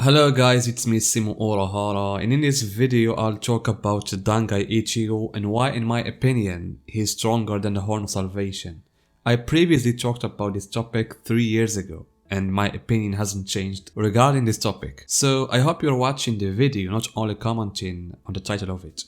Hello guys, it's me Simo Orahara, and in this video I'll talk about Dangai Ichigo and why in my opinion he's stronger than the Horn of Salvation. I previously talked about this topic 3 years ago and my opinion hasn't changed regarding this topic. So I hope you're watching the video, not only commenting on the title of it.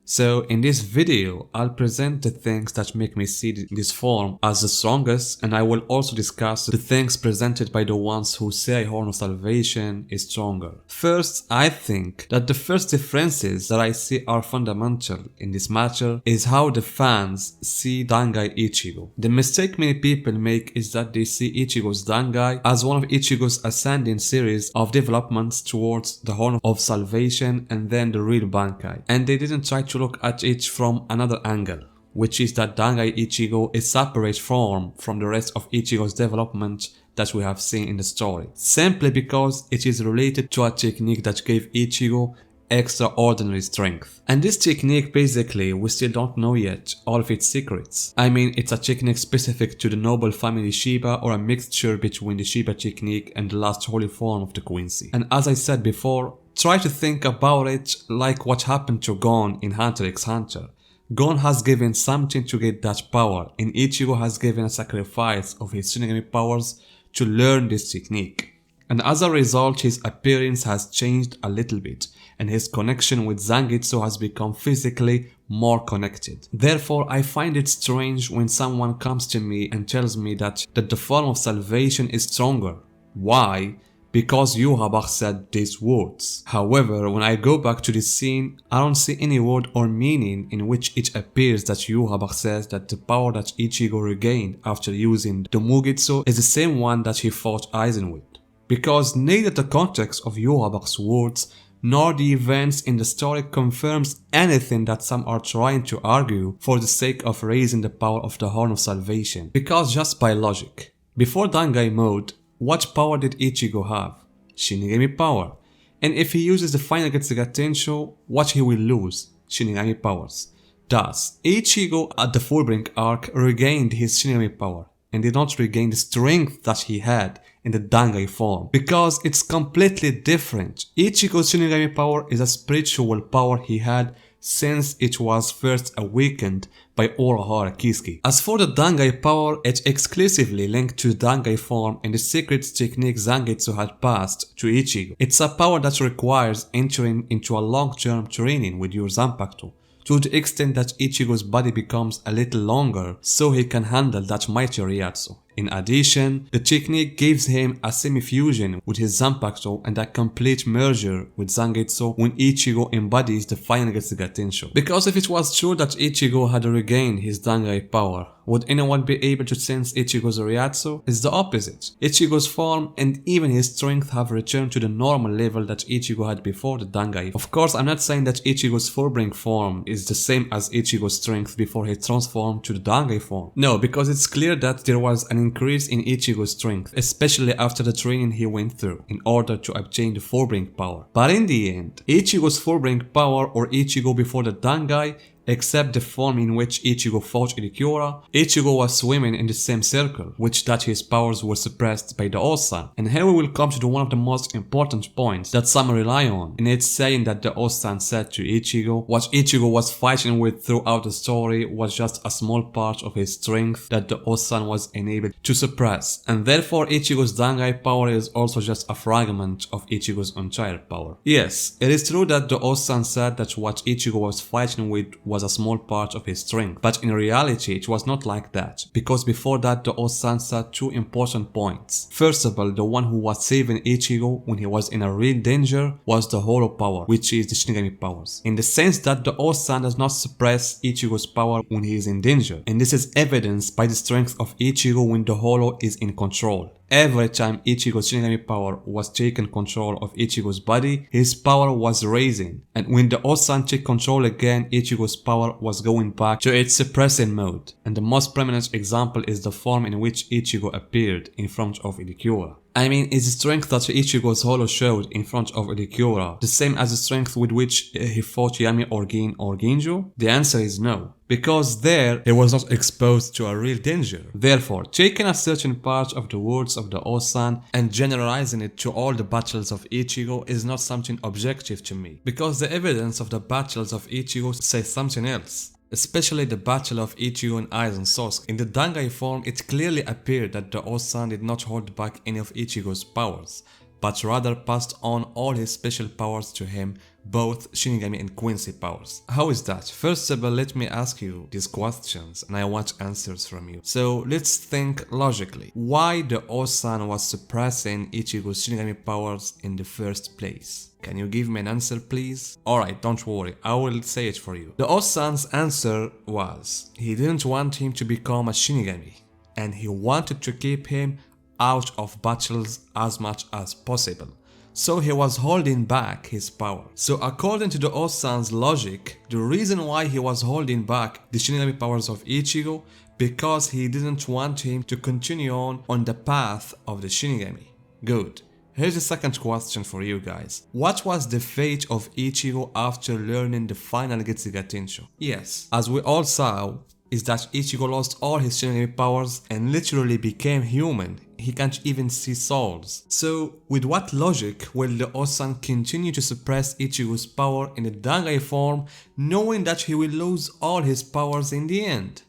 So in this video, I'll present the things that make me see this form as the strongest, and I will also discuss the things presented by the ones who say Horn of Salvation is stronger. First, I think that the first differences that I see are fundamental in this matter is how the fans see Dangai Ichigo. The mistake many people make is that they see Ichigo's Dangai as one of Ichigo's ascending series of developments towards the Horn of Salvation and then the real Bankai, and they didn't try to look at it from another angle, which is that Dangai Ichigo is separate form from the rest of Ichigo's development that we have seen in the story, simply because it is related to a technique that gave Ichigo extraordinary strength. And this technique, basically, we still don't know yet all of its secrets. I mean, it's a technique specific to the noble family Shiba, or a mixture between the Shiba technique and the last holy form of the Quincy. And as I said before, try to think about it like what happened to Gon in Hunter x Hunter. Gon has given something to get that power, and Ichigo has given a sacrifice of his Shinigami powers to learn this technique. And as a result, his appearance has changed a little bit, and his connection with Zangetsu has become physically more connected. Therefore, I find it strange when someone comes to me and tells me that the form of salvation is stronger. Why? Because Yuhabach said these words. However, when I go back to this scene, I don't see any word or meaning in which it appears that Yuhabach says that the power that Ichigo regained after using the Mugetsu is the same one that he fought Aizen with. Because neither the context of Yuhabach's words nor the events in the story confirms anything that some are trying to argue for the sake of raising the power of the Horn of Salvation. Because just by logic, before Dangai mode, what power did Ichigo have? Shinigami power. And if he uses the final Getsuga Tensho, what he will lose? Shinigami powers. Thus, Ichigo at the Fullbring arc regained his Shinigami power, and did not regain the strength that he had in the Dangai form, because it's completely different. Ichigo's Shinigami power is a spiritual power he had since it was first awakened by Urahara Kisuke. As for the Dangai power, it's exclusively linked to the Dangai form and the secret technique Zangetsu had passed to Ichigo. It's a power that requires entering into a long-term training with your Zanpakuto, to the extent that Ichigo's body becomes a little longer so he can handle that mighty Ryatsu. In addition, the technique gives him a semi-fusion with his Zanpakuto and a complete merger with Zangetsu when Ichigo embodies the final Getsuga Tensho. Because if it was true that Ichigo had regained his Dangai power, would anyone be able to sense Ichigo's Ryatsu? It's the opposite. Ichigo's form and even his strength have returned to the normal level that Ichigo had before the Dangai. Of course, I'm not saying that Ichigo's Fullbring form is the same as Ichigo's strength before he transformed to the Dangai form. No, because it's clear that there was an increase in Ichigo's strength, especially after the training he went through, in order to obtain the Fullbring power. But in the end, Ichigo's Fullbring power, or Ichigo before the Dangai, except the form in which Ichigo fought Irikyora, Ichigo was swimming in the same circle, which that his powers were suppressed by the Osan. And here we will come to one of the most important points that some rely on, and it's saying that the Osan said to Ichigo what Ichigo was fighting with throughout the story was just a small part of his strength that the Osan was enabled to suppress, and therefore Ichigo's Dangai power is also just a fragment of Ichigo's entire power. Yes, it is true that the Osan said that what Ichigo was fighting with was a small part of his strength, but in reality it was not like that, because before that the Osan said two important points. First of all, the one who was saving Ichigo when he was in a real danger was the Hollow power, which is the Shinigami powers, in the sense that the Osan does not suppress Ichigo's power when he is in danger, and this is evidenced by the strength of Ichigo when the Hollow is in control. Every time Ichigo's Shinigami power was taking control of Ichigo's body, his power was raising, and when the Osan took control again, Ichigo's power was going back to its suppressing mode. And the most prominent example is the form in which Ichigo appeared in front of Irikyora. I mean, is the strength that Ichigo's Holo showed in front of Ichikura the same as the strength with which he fought Yami or Gin or Ginjo? The answer is no, because there he was not exposed to a real danger. Therefore, taking a certain part of the words of the Osan and generalizing it to all the battles of Ichigo is not something objective to me, because the evidence of the battles of Ichigo says something else. Especially the battle of Ichigo and Aizen Sasuke. In the Dangai form, it clearly appeared that the Osan did not hold back any of Ichigo's powers, but rather passed on all his special powers to him, both Shinigami and Quincy powers. How is that? First of all, let me ask you these questions and I want answers from you. So let's think logically. Why the Osan was suppressing Ichigo's Shinigami powers in the first place? Can you give me an answer, please? Alright, don't worry, I will say it for you. The Osan's answer was, he didn't want him to become a Shinigami, and he wanted to keep him out of battles as much as possible. So he was holding back his power. So according to the Osan's logic, the reason why he was holding back the Shinigami powers of Ichigo, because he didn't want him to continue on the path of the Shinigami. Good. Here's the second question for you guys. What was the fate of Ichigo after learning the final Getsuga Tensho? Yes, as we all saw, is that Ichigo lost all his Shinigami powers and literally became human. He can't even see souls. So, with what logic will the Osan continue to suppress Ichigo's power in the Dangai form, knowing that he will lose all his powers in the end?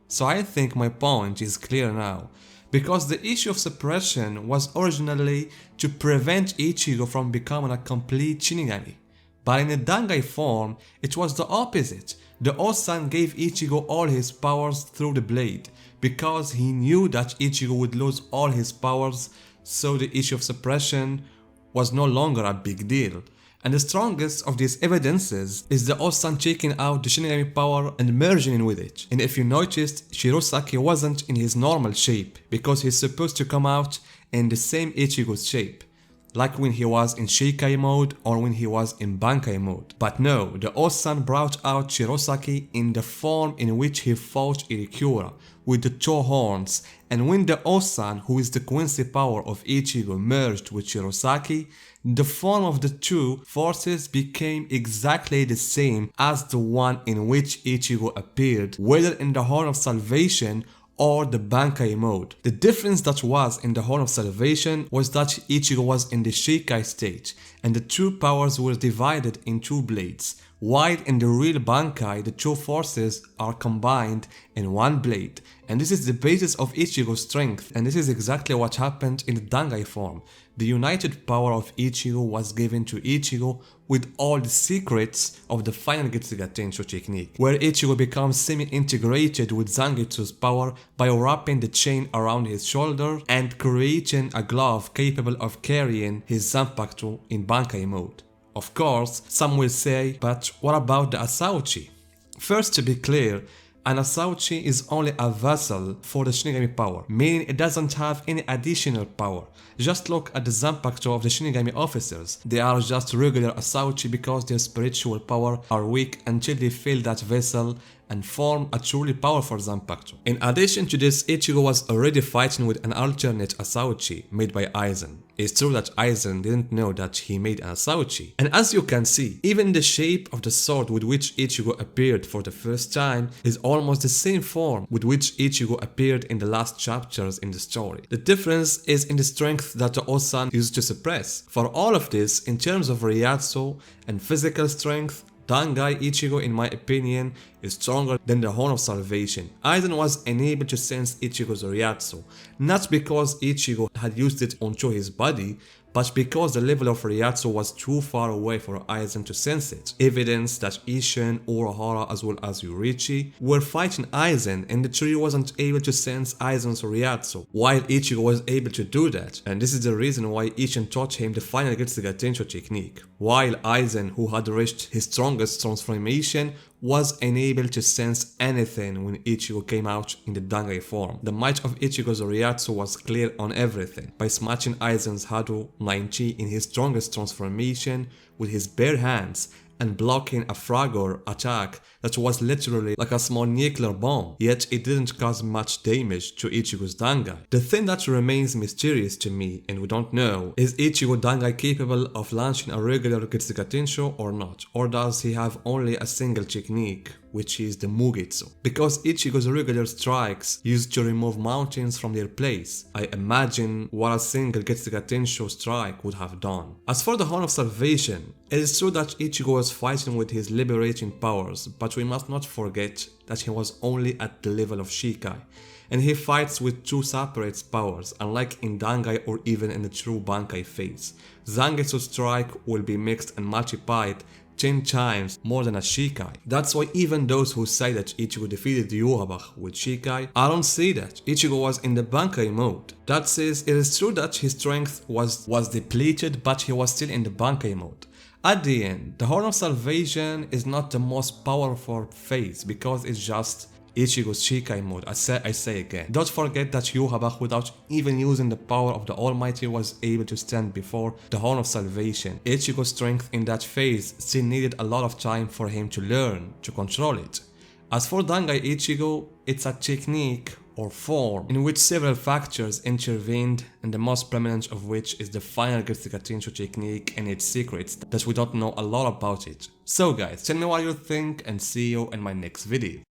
So I think my point is clear now. Because the issue of suppression was originally to prevent Ichigo from becoming a complete Shinigami. But in the Dangai form, it was the opposite. The Osan gave Ichigo all his powers through the blade, because he knew that Ichigo would lose all his powers, so the issue of suppression was no longer a big deal. And the strongest of these evidences is the Osan taking out the Shinigami power and merging in with it. And if you noticed, Shirosaki wasn't in his normal shape, because he's supposed to come out in the same Ichigo's shape, like when he was in Shikai mode or when he was in Bankai mode. But no, the Osan brought out Shirosaki in the form in which he fought Ichikura, with the two horns, and when the Osan, who is the Quincy power of Ichigo, merged with Shirosaki, the form of the two forces became exactly the same as the one in which Ichigo appeared, whether in the Horn of Salvation or the Bankai mode. The difference that was in the Horn of Salvation was that Ichigo was in the Shikai state, and the two powers were divided in two blades, while in the real Bankai the two forces are combined in one blade. And this is the basis of Ichigo's strength, and this is exactly what happened in the Dangai form. The united power of Ichigo was given to Ichigo with all the secrets of the final Getsuga Tensho technique, where Ichigo becomes semi-integrated with Zangetsu's power by wrapping the chain around his shoulder and creating a glove capable of carrying his Zanpakuto in Bankai mode. Of course, some will say, but what about the Asauchi? First, to be clear, an Asauchi is only a vessel for the Shinigami power, meaning it doesn't have any additional power. Just look at the Zanpakuto of the Shinigami officers. They are just regular Asauchi because their spiritual power are weak until they fill that vessel and form a truly powerful Zanpakuto. In addition to this, Ichigo was already fighting with an alternate Asauchi made by Aizen. It's true that Aizen didn't know that he made an Asauchi. And as you can see, even the shape of the sword with which Ichigo appeared for the first time is almost the same form with which Ichigo appeared in the last chapters in the story. The difference is in the strength that the Osan used to suppress. For all of this, in terms of Reiatsu and physical strength, Dangai Ichigo, in my opinion, is stronger than the Horn of Salvation. Aizen was unable to sense Ichigo's Reiatsu, not because Ichigo had used it onto his body, but because the level of Reiatsu was too far away for Aizen to sense it. Evidence that Isshin, Urahara as well as Yurichi were fighting Aizen and the trio wasn't able to sense Aizen's Reiatsu, while Ichigo was able to do that, and this is the reason why Isshin taught him the final Getsuga Tensho technique, while Aizen, who had reached his strongest transformation, was unable to sense anything when Ichigo came out in the Dangai form. The might of Ichigo's Reiatsu was clear on everything. By smashing Aizen's Hado 9 Chi in his strongest transformation with his bare hands, and blocking a Fragor attack that was literally like a small nuclear bomb, yet it didn't cause much damage to Ichigo's Dangai. The thing that remains mysterious to me, and we don't know, is Ichigo Dangai capable of launching a regular Getsuga Tensho or not, or does he have only a single technique, which is the Mugetsu? Because Ichigo's regular strikes used to remove mountains from their place. I imagine what a single Getsuga Tensho strike would have done. As for the Horn of Salvation, it is true that Ichigo was fighting with his liberating powers, but we must not forget that he was only at the level of Shikai, and he fights with two separate powers, unlike in Dangai or even in the true Bankai phase. Zangetsu's strike will be mixed and multiplied 10 times more than a Shikai. That's why even those who say that Ichigo defeated Yhwach with Shikai, I don't see that. Ichigo was in the Bankai mode. That says it is true that his strength was depleted, but he was still in the Bankai mode. At the end, the Horn of Salvation is not the most powerful phase because it's just Ichigo's Shikai mode. I say again. Don't forget that Yhwach, without even using the power of the Almighty, was able to stand before the Horn of Salvation. Ichigo's strength in that phase still needed a lot of time for him to learn to control it. As for Dangai Ichigo, it's a technique or form in which several factors intervened, and the most prominent of which is the final Getsuga Tensho technique and its secrets that we don't know a lot about it. So guys, tell me what you think and see you in my next video.